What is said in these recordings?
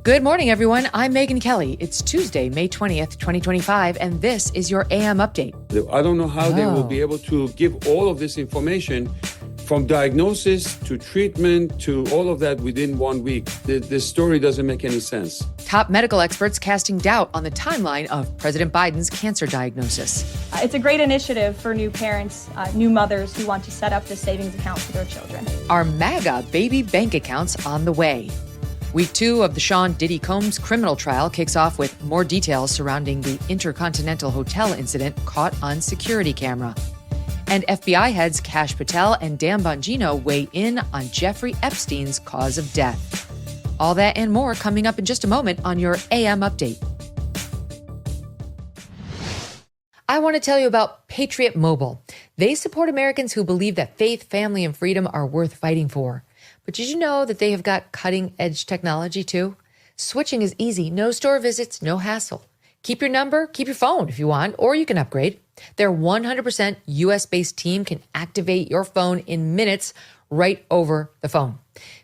Good morning, everyone. I'm Megyn Kelly. It's Tuesday, May 20th, 2025, and this is your AM update. I don't know how they will be able to give all of this information from diagnosis to treatment to all of that within 1 week. This story doesn't make any sense. Top medical experts casting doubt on the timeline of President Biden's cancer diagnosis. It's a great initiative for new parents, new mothers who want to set up this savings account for their children. Our MAGA baby bank accounts on the way. Week 2 of the Sean Diddy Combs criminal trial kicks off with more details surrounding the Intercontinental Hotel incident caught on security camera. And FBI heads Kash, Patel, and Bongino weigh in on Jeffrey Epstein's cause of death. All that and more coming up in just a moment on your AM update. I want to tell you about Patriot Mobile. They support Americans who believe that faith, family, and freedom are worth fighting for. But did you know that they have got cutting-edge technology too? Switching is easy, no store visits, no hassle. Keep your number, keep your phone if you want, or you can upgrade. Their 100% US-based team can activate your phone in minutes right over the phone.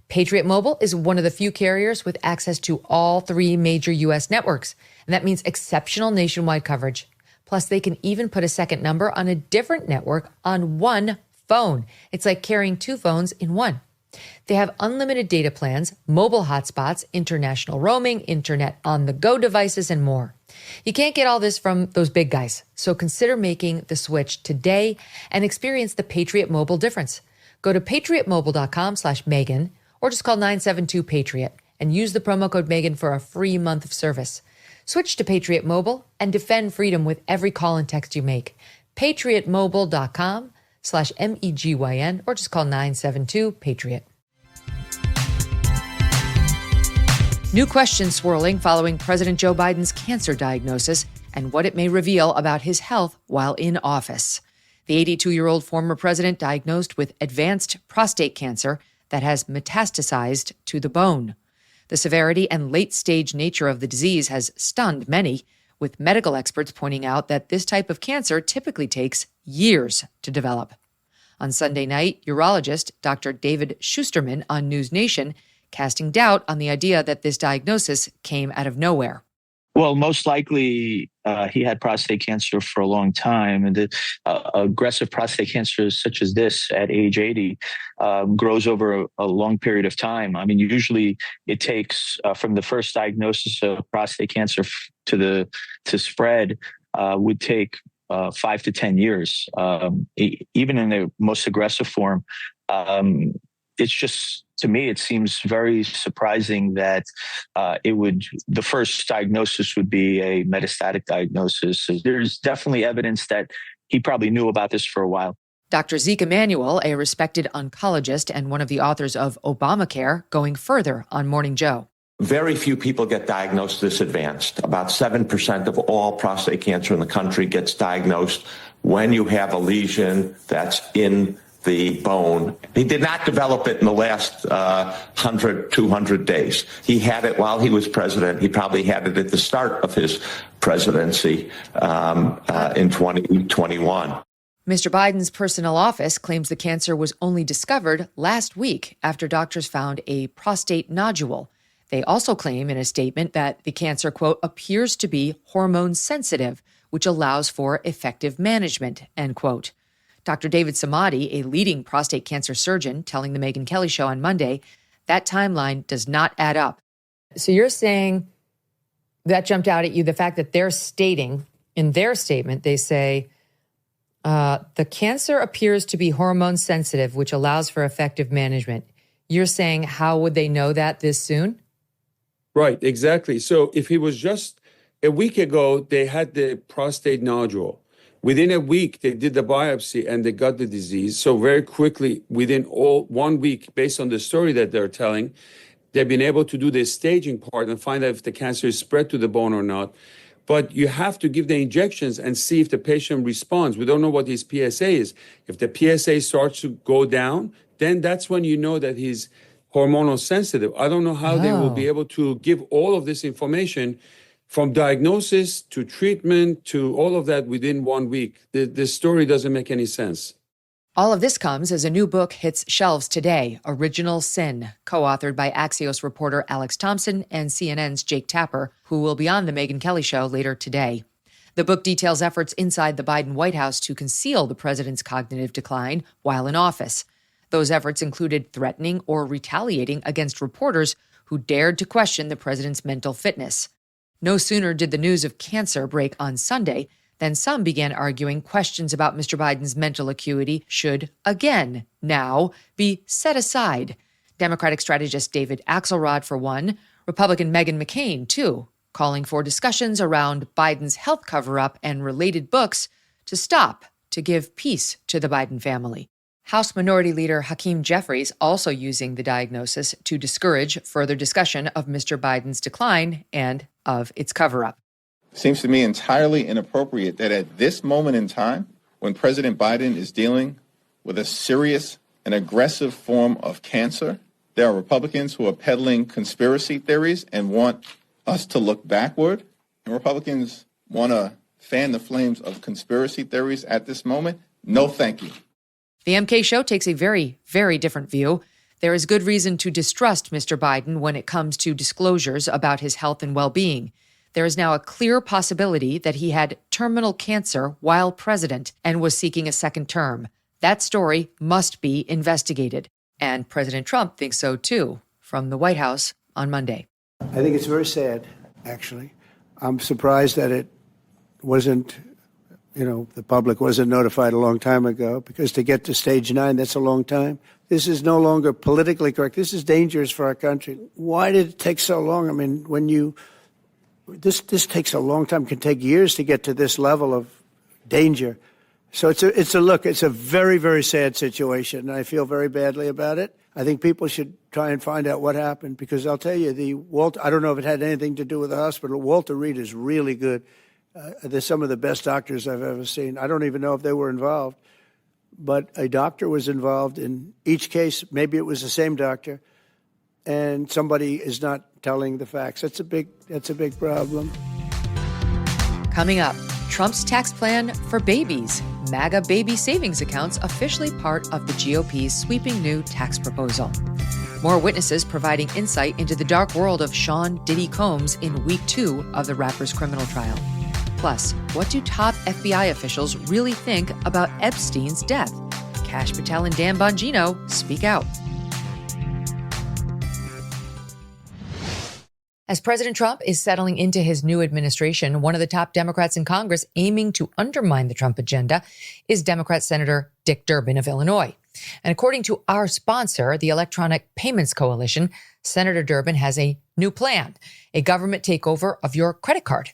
Patriot Mobile is one of the few carriers with access to all 3 major US networks, and that means exceptional nationwide coverage. Plus, they can even put a second number on a different network on one phone. It's like carrying 2 phones in one. They have unlimited data plans, mobile hotspots, international roaming, internet on-the-go devices, and more. You can't get all this from those big guys, so consider making the switch today and experience the Patriot Mobile difference. Go to patriotmobile.com/Megyn or just call 972-PATRIOT and use the promo code Megyn for a free month of service. Switch to Patriot Mobile and defend freedom with every call and text you make. patriotmobile.com/MEGYN or just call 972-PATRIOT. New questions swirling following President Joe Biden's cancer diagnosis and what it may reveal about his health while in office. The 82-year-old former president diagnosed with advanced prostate cancer that has metastasized to the bone. The severity and late-stage nature of the disease has stunned many, with medical experts pointing out that this type of cancer typically takes years to develop. On Sunday night, urologist Dr. David Schusterman on News Nation casting doubt on the idea that this diagnosis came out of nowhere. Well, most likely he had prostate cancer for a long time, and aggressive prostate cancer such as this at age 80 grows over a long period of time. I mean, usually it takes from the first diagnosis of prostate cancer to spread would take 5 to 10 years, even in the most aggressive form. It's just, to me, it seems very surprising that the first diagnosis would be a metastatic diagnosis. There's definitely evidence that he probably knew about this for a while. Dr. Zeke Emanuel, a respected oncologist and one of the authors of Obamacare, going further on Morning Joe. Very few people get diagnosed this advanced. About 7% of all prostate cancer in the country gets diagnosed when you have a lesion that's in the bone. He did not develop it in the last 100, 200 days. He had it while he was president. He probably had it at the start of his presidency in 2021. Mr. Biden's personal office claims the cancer was only discovered last week after doctors found a prostate nodule. They also claim in a statement that the cancer, quote, appears to be hormone sensitive, which allows for effective management, end quote. Dr. David Samadi, a leading prostate cancer surgeon, telling the Megyn Kelly Show on Monday, that timeline does not add up. So you're saying that jumped out at you, the fact that they're stating, in their statement, they say, the cancer appears to be hormone sensitive, which allows for effective management. You're saying, how would they know that this soon? Right, exactly. So if it was just a week ago, they had the prostate nodule. Within a week, they did the biopsy and they got the disease. So very quickly, within 1 week, based on the story that they're telling, they've been able to do the staging part and find out if the cancer is spread to the bone or not. But you have to give the injections and see if the patient responds. We don't know what his PSA is. If the PSA starts to go down, then that's when you know that he's hormonal sensitive. I don't know how they will be able to give all of this information from diagnosis to treatment to all of that within 1 week. This story doesn't make any sense. All of this comes as a new book hits shelves today, Original Sin, co-authored by Axios reporter Alex Thompson and CNN's Jake Tapper, who will be on the Megyn Kelly Show later today. The book details efforts inside the Biden White House to conceal the president's cognitive decline while in office. Those efforts included threatening or retaliating against reporters who dared to question the president's mental fitness. No sooner did the news of cancer break on Sunday than some began arguing questions about Mr. Biden's mental acuity should, again, now be set aside. Democratic strategist David Axelrod, for one, Republican Meghan McCain, too, calling for discussions around Biden's health cover-up and related books to stop, to give peace to the Biden family. House Minority Leader Hakeem Jeffries also using the diagnosis to discourage further discussion of Mr. Biden's decline and of its cover-up. Seems to me entirely inappropriate that at this moment in time, when President Biden is dealing with a serious and aggressive form of cancer, there are Republicans who are peddling conspiracy theories and want us to look backward. And Republicans want to fan the flames of conspiracy theories at this moment. No, thank you. The MK Show takes a very, very different view. There is good reason to distrust Mr. Biden when it comes to disclosures about his health and well-being. There is now a clear possibility that he had terminal cancer while president and was seeking a second term. That story must be investigated. And President Trump thinks so too, from the White House on Monday. I think it's very sad, actually. I'm surprised that it wasn't, the public wasn't notified a long time ago, because to get to stage 9, that's a long time. This is no longer politically correct. This is dangerous for our country. Why did it take so long? I mean, this takes a long time. It can take years to get to this level of danger. So it's a very, very sad situation, and I feel very badly about it. I think people should try and find out what happened, because I'll tell you, I don't know if it had anything to do with the hospital. Walter Reed is really good. They're some of the best doctors I've ever seen. I don't even know if they were involved, but a doctor was involved in each case. Maybe it was the same doctor, and somebody is not telling the facts. That's a big problem. Coming up, Trump's tax plan for babies. MAGA Baby Savings Accounts officially part of the GOP's sweeping new tax proposal. More witnesses providing insight into the dark world of Sean Diddy Combs in week 2 of the rapper's criminal trial. Plus, what do top FBI officials really think about Epstein's death? Kash, Patel, and Dan Bongino speak out. As President Trump is settling into his new administration, one of the top Democrats in Congress aiming to undermine the Trump agenda is Democrat Senator Dick Durbin of Illinois. And according to our sponsor, the Electronic Payments Coalition, Senator Durbin has a new plan, a government takeover of your credit card.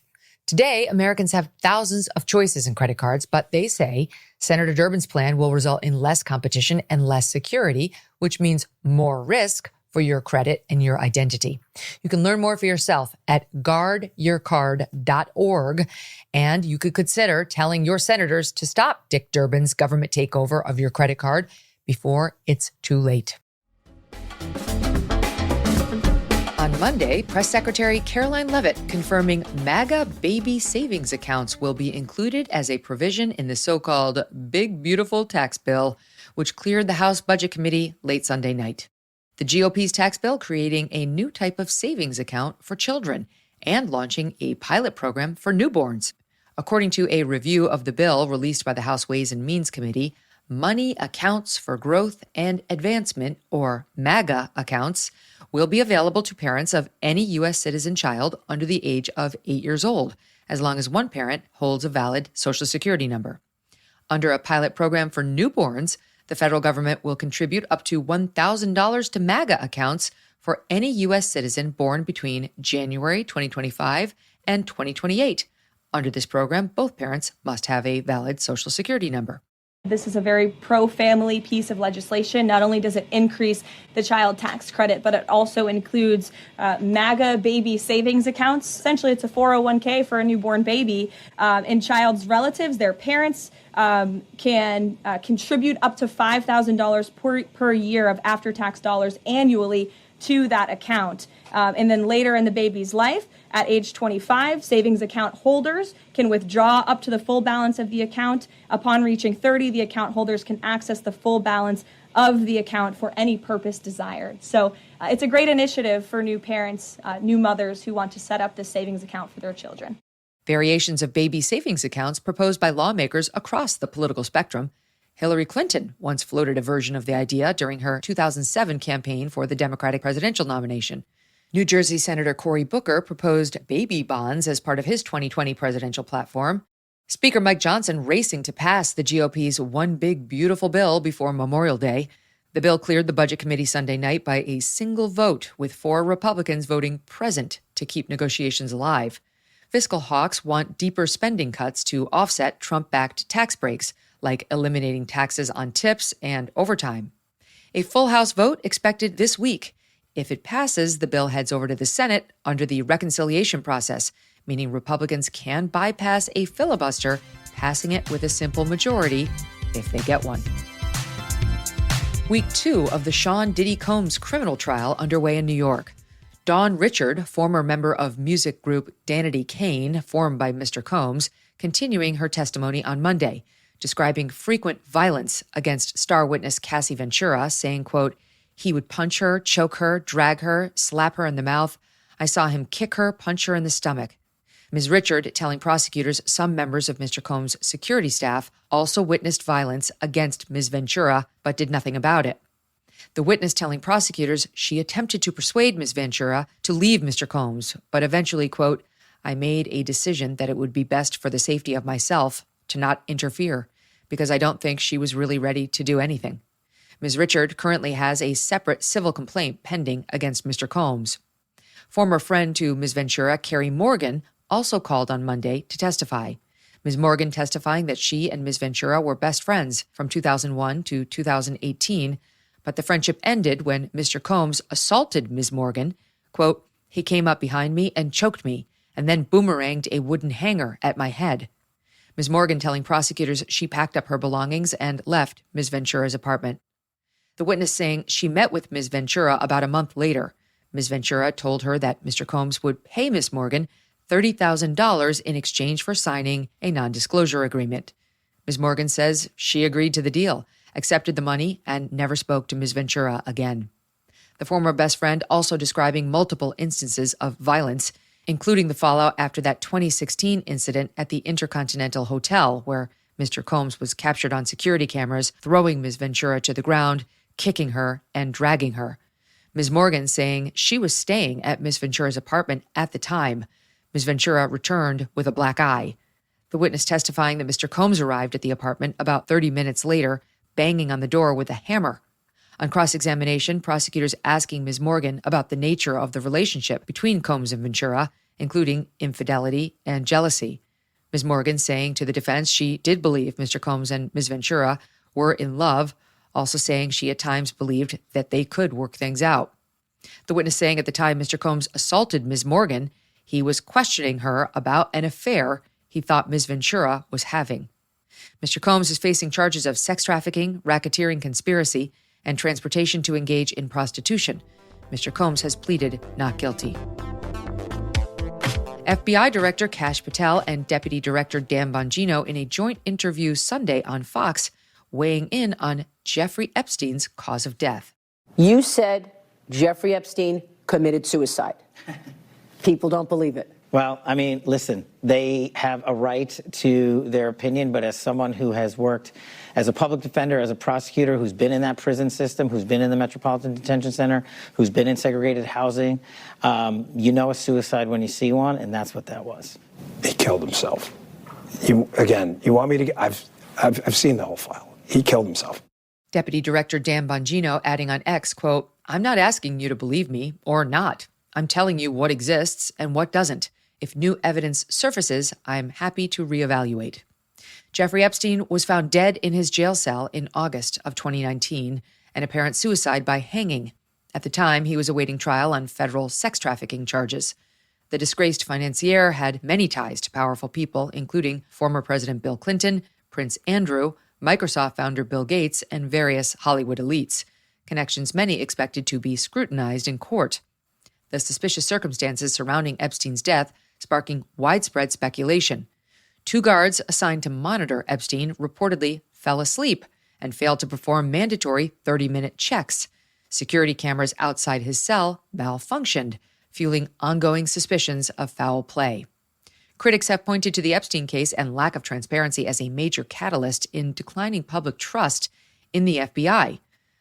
Today, Americans have thousands of choices in credit cards, but they say Senator Durbin's plan will result in less competition and less security, which means more risk for your credit and your identity. You can learn more for yourself at guardyourcard.org, and you could consider telling your senators to stop Dick Durbin's government takeover of your credit card before it's too late. On Monday, Press Secretary Caroline Leavitt confirming MAGA Baby Savings Accounts will be included as a provision in the so-called Big Beautiful Tax Bill, which cleared the House Budget Committee late Sunday night. The GOP's tax bill creating a new type of savings account for children and launching a pilot program for newborns. According to a review of the bill released by the House Ways and Means Committee, Money Accounts for Growth and Advancement, or MAGA accounts, will be available to parents of any U.S. citizen child under the age of 8 years old, as long as one parent holds a valid Social Security number. Under a pilot program for newborns, the federal government will contribute up to $1,000 to MAGA accounts for any U.S. citizen born between January 2025 and 2028. Under this program, both parents must have a valid Social Security number. This is a very pro-family piece of legislation. Not only does it increase the child tax credit, but it also includes MAGA baby savings accounts. Essentially, it's a 401k for a newborn baby. And child's relatives, their parents, can contribute up to $5,000 per year of after-tax dollars annually to that account. And then later in the baby's life, at age 25, savings account holders can withdraw up to the full balance of the account. Upon reaching 30, the account holders can access the full balance of the account for any purpose desired. So it's a great initiative for new parents, new mothers who want to set up this savings account for their children. Variations of baby savings accounts proposed by lawmakers across the political spectrum. Hillary Clinton once floated a version of the idea during her 2007 campaign for the Democratic presidential nomination. New Jersey Senator Cory Booker proposed baby bonds as part of his 2020 presidential platform. Speaker Mike Johnson racing to pass the GOP's One Big Beautiful Bill before Memorial Day. The bill cleared the Budget Committee Sunday night by a single vote, with 4 Republicans voting present to keep negotiations alive. Fiscal hawks want deeper spending cuts to offset Trump-backed tax breaks, like eliminating taxes on tips and overtime. A full House vote expected this week. If it passes, the bill heads over to the Senate under the reconciliation process, meaning Republicans can bypass a filibuster, passing it with a simple majority if they get one. Week 2 of the Sean Diddy Combs criminal trial underway in New York. Dawn Richard, former member of music group Danity Kane, formed by Mr. Combs, continuing her testimony on Monday, describing frequent violence against star witness Cassie Ventura, saying, quote, "He would punch her, choke her, drag her, slap her in the mouth. I saw him kick her, punch her in the stomach." Ms. Richard telling prosecutors some members of Mr. Combs' security staff also witnessed violence against Ms. Ventura, but did nothing about it. The witness telling prosecutors she attempted to persuade Ms. Ventura to leave Mr. Combs, but eventually, quote, "I made a decision that it would be best for the safety of myself to not interfere, because I don't think she was really ready to do anything." Ms. Richard currently has a separate civil complaint pending against Mr. Combs. Former friend to Ms. Ventura, Carrie Morgan, also called on Monday to testify. Ms. Morgan testifying that she and Ms. Ventura were best friends from 2001 to 2018, but the friendship ended when Mr. Combs assaulted Ms. Morgan. Quote, "He came up behind me and choked me, and then boomeranged a wooden hanger at my head." Ms. Morgan telling prosecutors she packed up her belongings and left Ms. Ventura's apartment. The witness saying she met with Ms. Ventura about a month later. Ms. Ventura told her that Mr. Combs would pay Ms. Morgan $30,000 in exchange for signing a non-disclosure agreement. Ms. Morgan says she agreed to the deal, accepted the money, and never spoke to Ms. Ventura again. The former best friend also describing multiple instances of violence, including the fallout after that 2016 incident at the Intercontinental Hotel, where Mr. Combs was captured on security cameras throwing Ms. Ventura to the ground, kicking her, and dragging her. Ms. Morgan saying she was staying at Ms. Ventura's apartment at the time. Ms. Ventura returned with a black eye. The witness testifying that Mr. Combs arrived at the apartment about 30 minutes later, banging on the door with a hammer. On cross-examination, prosecutors asking Ms. Morgan about the nature of the relationship between Combs and Ventura, including infidelity and jealousy. Ms. Morgan saying to the defense she did believe Mr. Combs and Ms. Ventura were in love, also saying she at times believed that they could work things out. The witness saying at the time Mr. Combs assaulted Ms. Morgan, he was questioning her about an affair he thought Ms. Ventura was having. Mr. Combs is facing charges of sex trafficking, racketeering conspiracy, and transportation to engage in prostitution. Mr. Combs has pleaded not guilty. FBI Director Kash Patel and Deputy Director Dan Bongino in a joint interview Sunday on Fox, weighing in on Jeffrey Epstein's cause of death. You said Jeffrey Epstein committed suicide. People don't believe it. Well, I mean, listen, they have a right to their opinion, but as someone who has worked as a public defender, as a prosecutor, who's been in that prison system, who's been in the Metropolitan Detention Center, who's been in segregated housing, you know a suicide when you see one, and that's what that was. He killed himself. You want me to? I've seen the whole file. He killed himself. Deputy Director Dan Bongino adding on X, quote, "I'm not asking you to believe me or not. I'm telling you what exists and what doesn't. If new evidence surfaces, I'm happy to reevaluate." Jeffrey Epstein was found dead in his jail cell in August of 2019, an apparent suicide by hanging. At the time, he was awaiting trial on federal sex trafficking charges. The disgraced financier had many ties to powerful people, including former President Bill Clinton, Prince Andrew, Microsoft founder Bill Gates, and various Hollywood elites. connections many expected to be scrutinized in court. The suspicious circumstances surrounding Epstein's death sparking widespread speculation. 2 guards assigned to monitor Epstein reportedly fell asleep and failed to perform mandatory 30-minute checks. Security cameras outside his cell malfunctioned, fueling ongoing suspicions of foul play. Critics have pointed to the Epstein case and lack of transparency as a major catalyst in declining public trust in the FBI.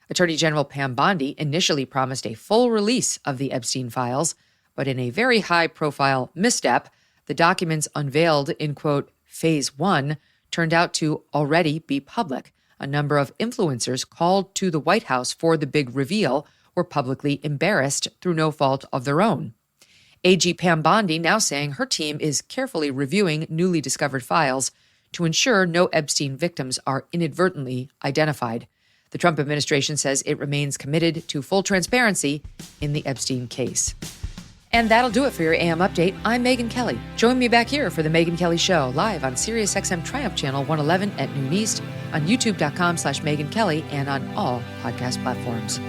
Attorney General Pam Bondi initially promised a full release of the Epstein files, but in a very high-profile misstep, the documents unveiled in, quote, Phase 1 turned out to already be public. A number of influencers called to the White House for the big reveal were publicly embarrassed through no fault of their own. AG Pam Bondi now saying her team is carefully reviewing newly discovered files to ensure no Epstein victims are inadvertently identified. The Trump administration says it remains committed to full transparency in the Epstein case. And that'll do it for your AM update. I'm Megyn Kelly. Join me back here for the Megyn Kelly Show, live on SiriusXM Triumph Channel 111 at noon East, on youtube.com/Megyn Kelly, and on all podcast platforms.